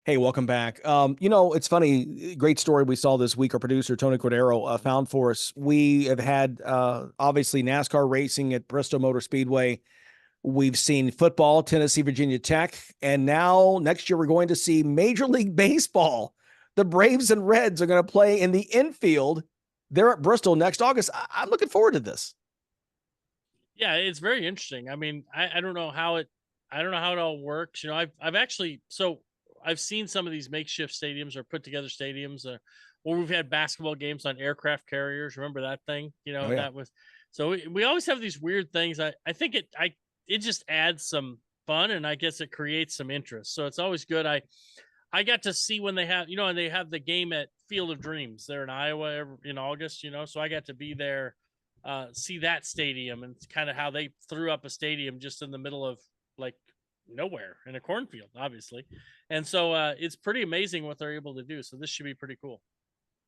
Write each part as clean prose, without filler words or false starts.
Hey, welcome back. It's funny, great story we saw this week. Our producer, Tony Cordero, found for us. We have had, obviously, NASCAR racing at Bristol Motor Speedway. We've seen football, Tennessee, Virginia Tech. And now next year, we're going to see Major League Baseball. The Braves and Reds are going to play in the infield. They're at Bristol next August. I'm looking forward to this. Yeah, it's very interesting. I mean, I don't know how it all works. I've seen some of these makeshift stadiums or put together stadiums where we've had basketball games on aircraft carriers. Remember that thing? Oh, yeah. That was so we always have these weird things. I think it just adds some fun, and I guess it creates some interest. So it's always good. I got to see when they have, and they have the game at Field of Dreams there in Iowa in August, so I got to be there, see that stadium and kind of how they threw up a stadium just in the middle of like nowhere in a cornfield, obviously. And so it's pretty amazing what they're able to do. So this should be pretty cool.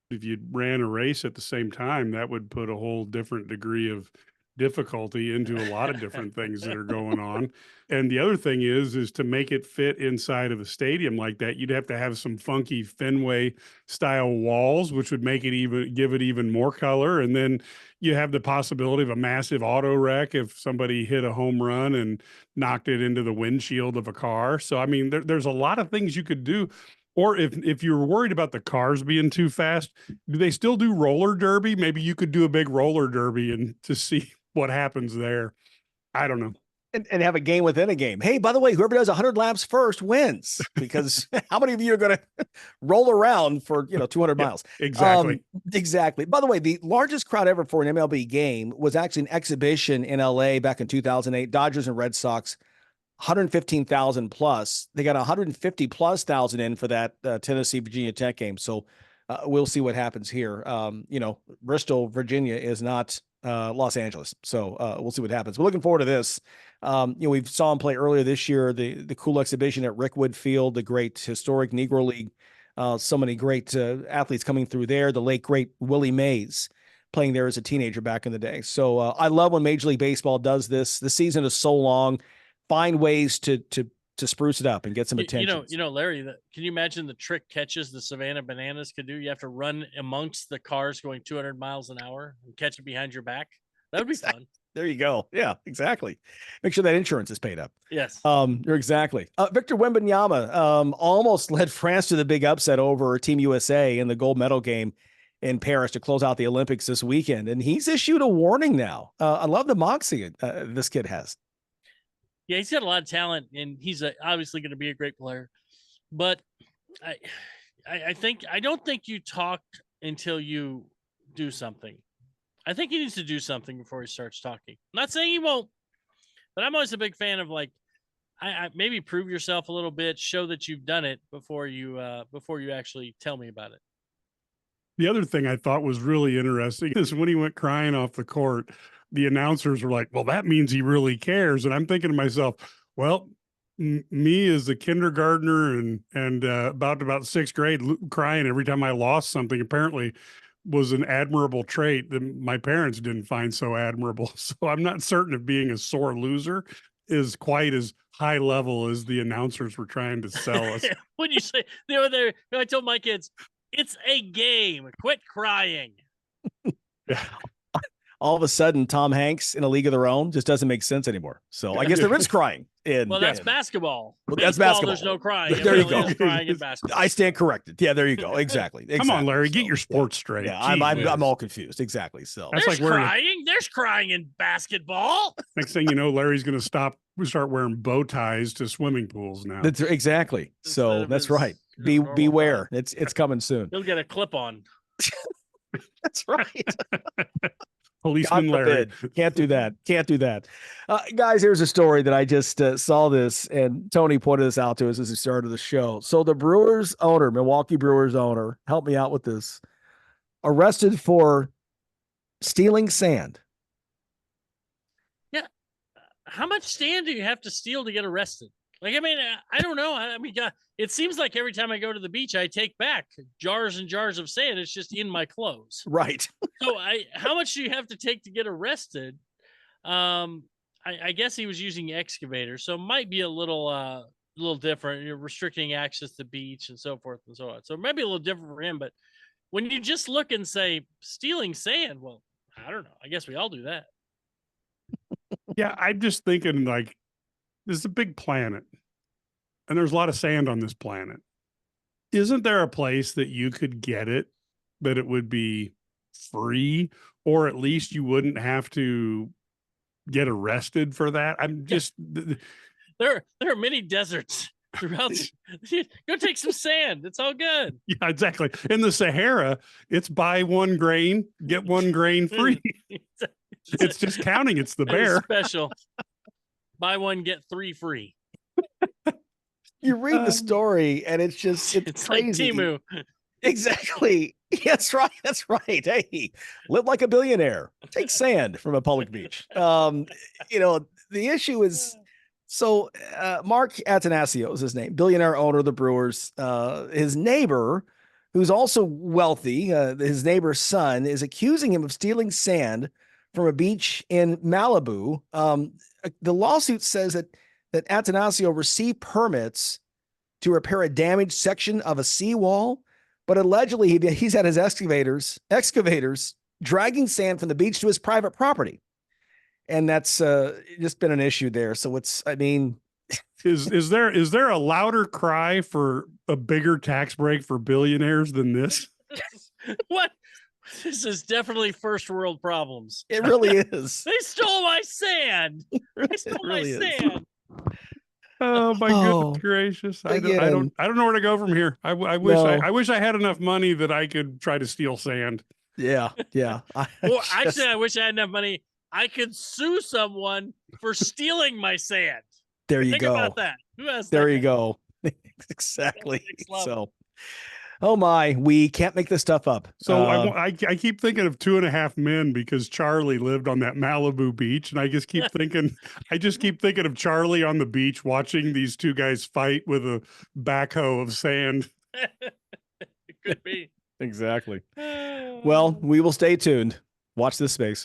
If you ran a race at the same time, that would put a whole different degree of difficulty into a lot of different things that are going on. And the other thing is to make it fit inside of a stadium like that, you'd have to have some funky Fenway style walls, which would make it give it even more color. And then you have the possibility of a massive auto wreck if somebody hit a home run and knocked it into the windshield of a car. So I mean, there's a lot of things you could do. Or if you're worried about the cars being too fast, do they still do roller derby? Maybe you could do a big roller derby and to see what happens there. I don't know. And have a game within a game. Hey, by the way, whoever does 100 laps first wins, because how many of you are going to roll around for 200 miles? Exactly. Exactly. By the way, the largest crowd ever for an MLB game was actually an exhibition in LA back in 2008. Dodgers and Red Sox, 115,000 plus. They got 150 plus thousand in for that Tennessee Virginia Tech game. So we'll see what happens here. Bristol, Virginia is not Los Angeles. So we'll see what happens. We're looking forward to this. We saw him play earlier this year, the cool exhibition at Rickwood Field, the great historic Negro League. So many great athletes coming through there. The late, great Willie Mays playing there as a teenager back in the day. So I love when Major League Baseball does this. The season is so long. Find ways to spruce it up and get some attention. Larry, can you imagine the trick catches the Savannah Bananas could do? You have to run amongst the cars going 200 miles an hour and catch it behind your back. That would be fun. There you go. Yeah, exactly. Make sure that insurance is paid up. Yes. You're exactly. Victor Wembanyama almost led France to the big upset over Team USA in the gold medal game in Paris to close out the Olympics this weekend. And he's issued a warning now. I love the moxie this kid has. Yeah, he's got a lot of talent, and he's obviously going to be a great player. But I don't think you talk until you do something. I think he needs to do something before he starts talking. I'm not saying he won't, but I'm always a big fan of I maybe prove yourself a little bit, show that you've done it before you actually tell me about it. The other thing I thought was really interesting is when he went crying off the court, the announcers were like, well, that means he really cares. And I'm thinking to myself, well, me as a kindergartner and about sixth grade crying every time I lost something apparently was an admirable trait that my parents didn't find so admirable. So I'm not certain if being a sore loser is quite as high level as the announcers were trying to sell us. When you say they were there, I told my kids, it's a game. Quit crying. Yeah. All of a sudden, Tom Hanks in A League of Their Own just doesn't make sense anymore. So I guess there is crying. That's basketball. Well, that's basketball. There's no crying. There you go. Crying in basketball. I stand corrected. Yeah, there you go. Exactly. Come on, Larry, get your sports straight. Yeah, I'm all confused. Exactly. So that's there's like crying. There's crying in basketball. Next thing you know, Larry's going to start wearing bow ties to swimming pools now. That's exactly. So that's right. Beware. It's coming soon. He'll get a clip on. That's right. Policeman Larry. Can't do that. Guys, here's a story that I just saw this, and Tony pointed this out to us as he started the show. So the Brewers owner, Milwaukee Brewers owner, help me out with this, arrested for stealing sand. Yeah. How much sand do you have to steal to get arrested? I don't know. It seems like every time I go to the beach, I take back jars and jars of sand. It's just in my clothes. Right. So how much do you have to take to get arrested? I guess he was using excavator, so it might be a little little different. You're restricting access to the beach and so forth and so on. So it might be a little different for him, but when you just look and say stealing sand, well, I don't know. I guess we all do that. Yeah, I'm just thinking like this is a big planet and there's a lot of sand on this planet. Isn't there a place that you could get it, that it would be free, or at least you wouldn't have to get arrested for that? I'm just There are many deserts throughout. Go take some sand. It's all good. Yeah, exactly. In the Sahara, it's buy 1 grain, get 1 grain free. It's just counting. It's the bear special. Buy 1, get 3 free. You read the story and it's just, it's crazy. Like Timu. Exactly. That's right. That's right. Hey, live like a billionaire. Take sand from a public beach. You know, the issue is, so Mark Attanasio is his name, billionaire owner of the Brewers. His neighbor, who's also wealthy, his neighbor's son, is accusing him of stealing sand from a beach in Malibu. The lawsuit says that Attanasio received permits to repair a damaged section of a seawall, but allegedly he's had his excavators dragging sand from the beach to his private property. And that's just been an issue there. So it's, I mean, is there a louder cry for a bigger tax break for billionaires than this? What? This is definitely first world problems. It really is. They stole my sand. They stole really my sand. Oh my goodness gracious! I don't know where to go from here. I wish I had enough money that I could try to steal sand. Yeah. Well, actually, I wish I had enough money. I could sue someone for stealing my sand. There you Think go. about that. Who has there that you guy? go. Exactly. So, oh my, we can't make this stuff up. So I keep thinking of 2.5 Men because Charlie lived on that Malibu beach, and I just keep thinking of Charlie on the beach watching these 2 guys fight with a backhoe of sand. It could be. Exactly. Well, we will stay tuned. Watch this space.